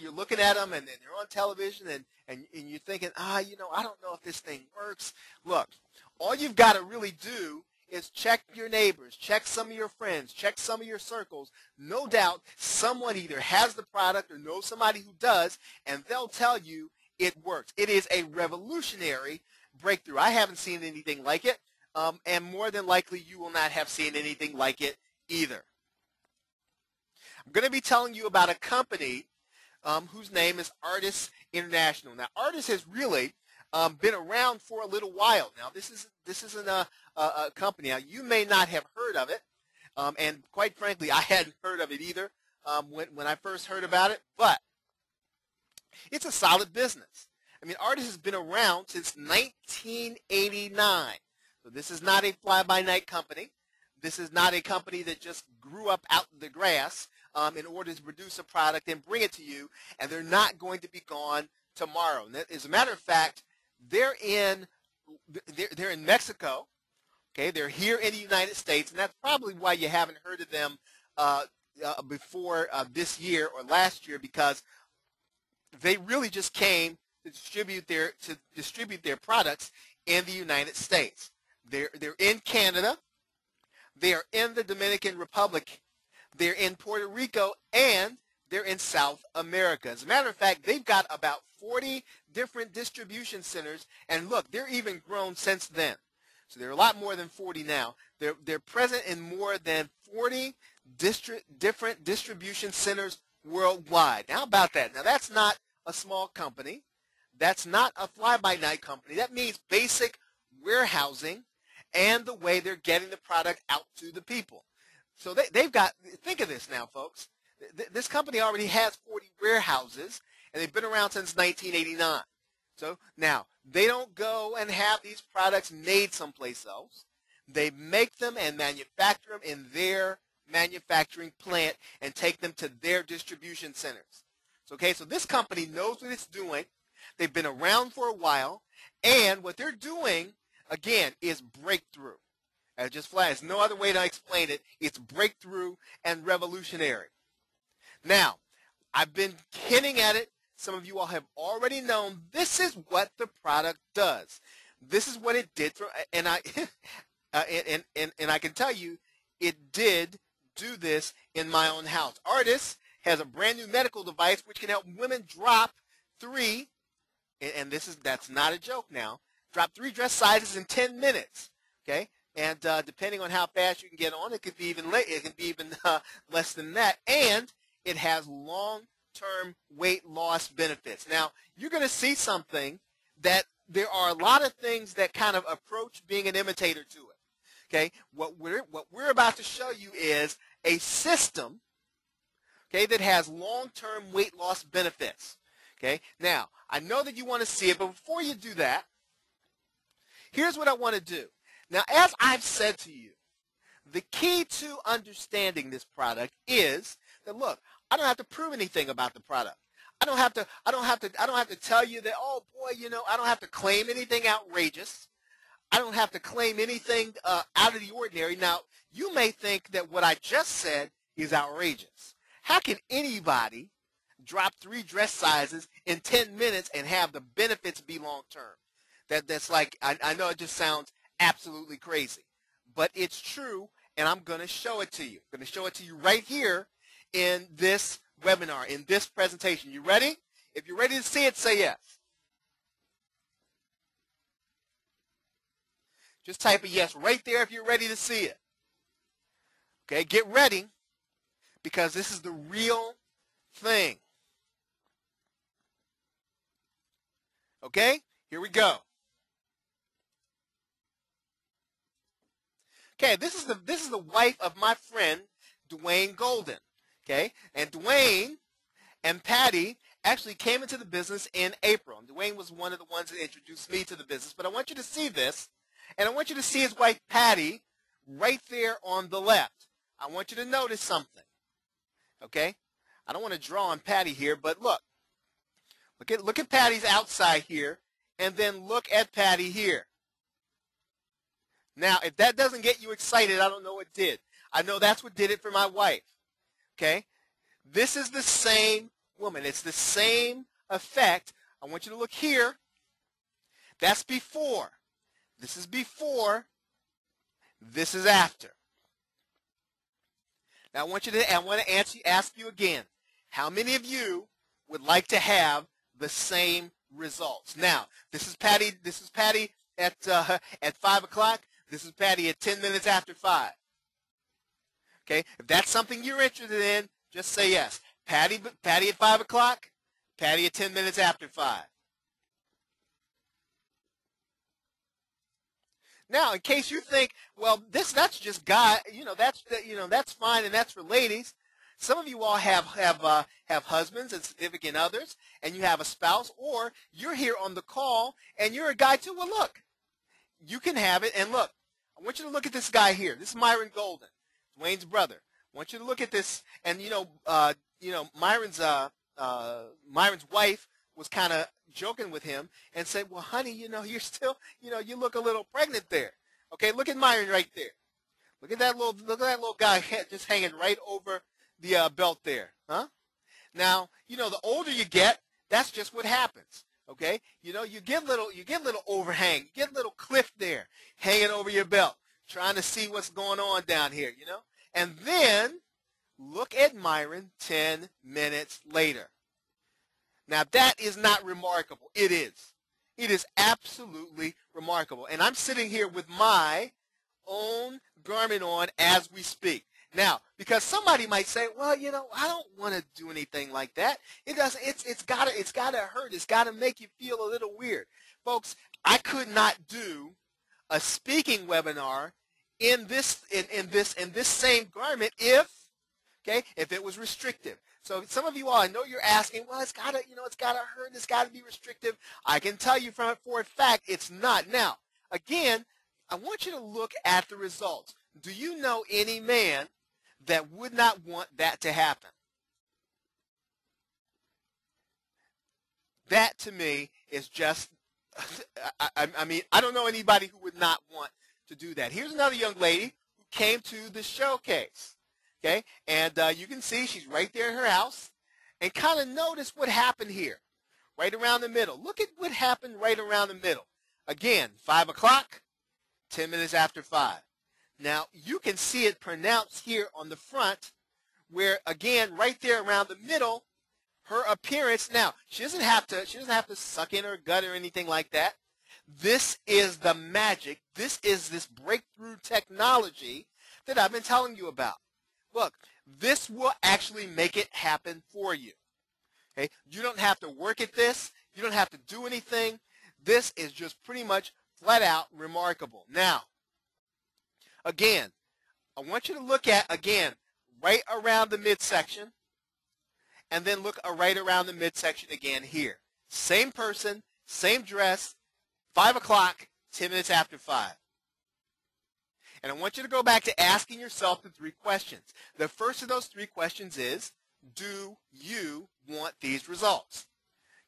you're looking at them, and they're on television, and you're thinking, I don't know if this thing works. Look, all you've got to really do is check your neighbors, check some of your friends, check some of your circles. No doubt someone either has the product or knows somebody who does, and they'll tell you it works. It is a revolutionary breakthrough. I haven't seen anything like it, and more than likely you will not have seen anything like it either. I'm going to be telling you about a company whose name is Ardyss International. Now, Ardyss has really been around for a little while. Now, this isn't a company. Now, you may not have heard of it, and quite frankly, I hadn't heard of it either when I first heard about it, but it's a solid business. I mean, Ardyss has been around since 1989. So this is not a fly-by-night company. This is not a company that just grew up out in the grass in order to produce a product and bring it to you, and they're not going to be gone tomorrow. And as a matter of fact, they're in Mexico. Okay, they're here in the United States, and that's probably why you haven't heard of them before this year or last year, because they really just came to distribute their products in the United States. They're in Canada, they are in the Dominican Republic, they're in Puerto Rico, and they're in South America. As a matter of fact, they've got about 40 different distribution centers, and look, they're even grown since then. So they're a lot more than 40 now. They're present in more than 40 different distribution centers worldwide. Now, how about that? Now, that's not a small company. That's not a fly-by-night company. That means basic warehousing and the way they're getting the product out to the people. So they've got, think of this now, folks. This company already has 40 warehouses, and they've been around since 1989. So now, they don't go and have these products made someplace else. They make them and manufacture them in their manufacturing plant and take them to their distribution centers. Okay, so this company knows what it's doing. They've been around for a while, and what they're doing, again, is breakthrough. There's no other way to explain it. It's breakthrough and revolutionary. Now, I've been hinting at it. Some of you all have already known this is what the product does. This is what it did for, and I can tell you, it did do this in my own house. Ardyss has a brand new medical device which can help women drop 3, and that's not a joke now, drop 3 dress sizes in 10 minutes. Okay, and depending on how fast you can get on, it could be even less than that, and it has long-term weight loss benefits. Now, you're going to see something that there are a lot of things that kind of approach being an imitator to it. Okay, what we're about to show you is a system, okay, that has long-term weight loss benefits. Okay, now I know that you want to see it, but before you do that, here's what I want to do. Now, as I've said to you, the key to understanding this product is that, look, I don't have to prove anything about the product. I don't have to tell you that, oh boy, I don't have to claim anything outrageous. I don't have to claim anything out of the ordinary. Now, you may think that what I just said is outrageous. How can anybody drop 3 dress sizes in 10 minutes and have the benefits be long-term? That's like, I know it just sounds absolutely crazy, but it's true, and I'm going to show it to you. I'm going to show it to you right here in this webinar, in this presentation. You ready? If you're ready to see it, say yes. Just type a yes right there if you're ready to see it. Okay, get ready, because this is the real thing. Okay, here we go. Okay, this is the wife of my friend Dwayne Golden. Okay, and Dwayne and Patty actually came into the business in April. And Dwayne was one of the ones that introduced me to the business. But I want you to see this, and I want you to see his wife Patty right there on the left. I want you to notice something. Okay, I don't want to draw on Patty here, but look at Patty's outside here, and then look at Patty here. Now, if that doesn't get you excited, I don't know what did. I know that's what did it for my wife. Okay? This is the same woman. It's the same effect. I want you to look here. That's before. This is before. This is after. Now I want to ask you again. How many of you would like to have the same results? Now, this is Patty. This is Patty at 5 o'clock. This is Patty at 10 minutes after 5. Okay, if that's something you're interested in, just say yes. Patty at 5 o'clock. Patty at 10 minutes after 5. Now, in case you think, well, that's just guy, that's fine and that's for ladies. Some of you all have husbands and significant others, and you have a spouse, or you're here on the call and you're a guy too. Well, look, you can have it. And look, I want you to look at this guy here. This is Myron Golden, Dwayne's brother. I want you to look at this, and Myron's wife was kind of joking with him and said, well, honey, you're still, you look a little pregnant there. Okay, look at Myron right there. Look at that little guy just hanging right over the belt there, huh? Now, the older you get, that's just what happens. Okay, you get little overhang, you get a little cliff there hanging over your belt, trying to see what's going on down here, And then look at Myron 10 minutes later. Now, that is not remarkable. It is. It is absolutely remarkable. And I'm sitting here with my own garment on as we speak. Now, because somebody might say, well, I don't want to do anything like that. It doesn't. It's gotta hurt. It's gotta make you feel a little weird, folks. I could not do a speaking webinar in this same garment if it was restrictive. So some of you all, I know you're asking, well, it's gotta hurt, it's gotta be restrictive. I can tell you for a fact it's not. Now, again, I want you to look at the results. Do you know any man that would not want that to happen? That to me is just, I mean, I don't know anybody who would not want to do that. Here's another young lady who came to the showcase. Okay, and you can see she's right there in her house, and kind of notice what happened here, right around the middle. Look at what happened right around the middle. Again, 5 o'clock, 10 minutes after 5. Now, you can see it pronounced here on the front, where, again, right there around the middle, her appearance. Now, she doesn't have to suck in her gut or anything like that. This is the magic. This is this breakthrough technology that I've been telling you about. Look, this will actually make it happen for you. Okay? You don't have to work at this. You don't have to do anything. This is just pretty much flat out remarkable. Now, again, I want you to look at, again, right around the midsection, and then look right around the midsection again here. Same person, same dress, 5 o'clock, 10 minutes after 5. And I want you to go back to asking yourself the 3 questions. The first of those 3 questions is, do you want these results?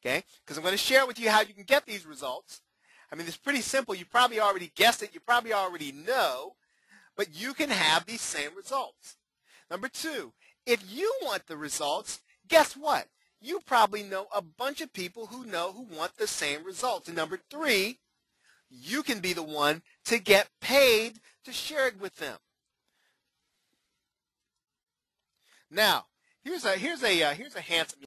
Okay? Because I'm going to share with you how you can get these results. I mean, it's pretty simple. You probably already guessed it. You probably already know. But you can have these same results. Number 2, if you want the results, guess what? You probably know a bunch of people who want the same results. And number 3, you can be the one to get paid to share it with them. Now, here's a handsome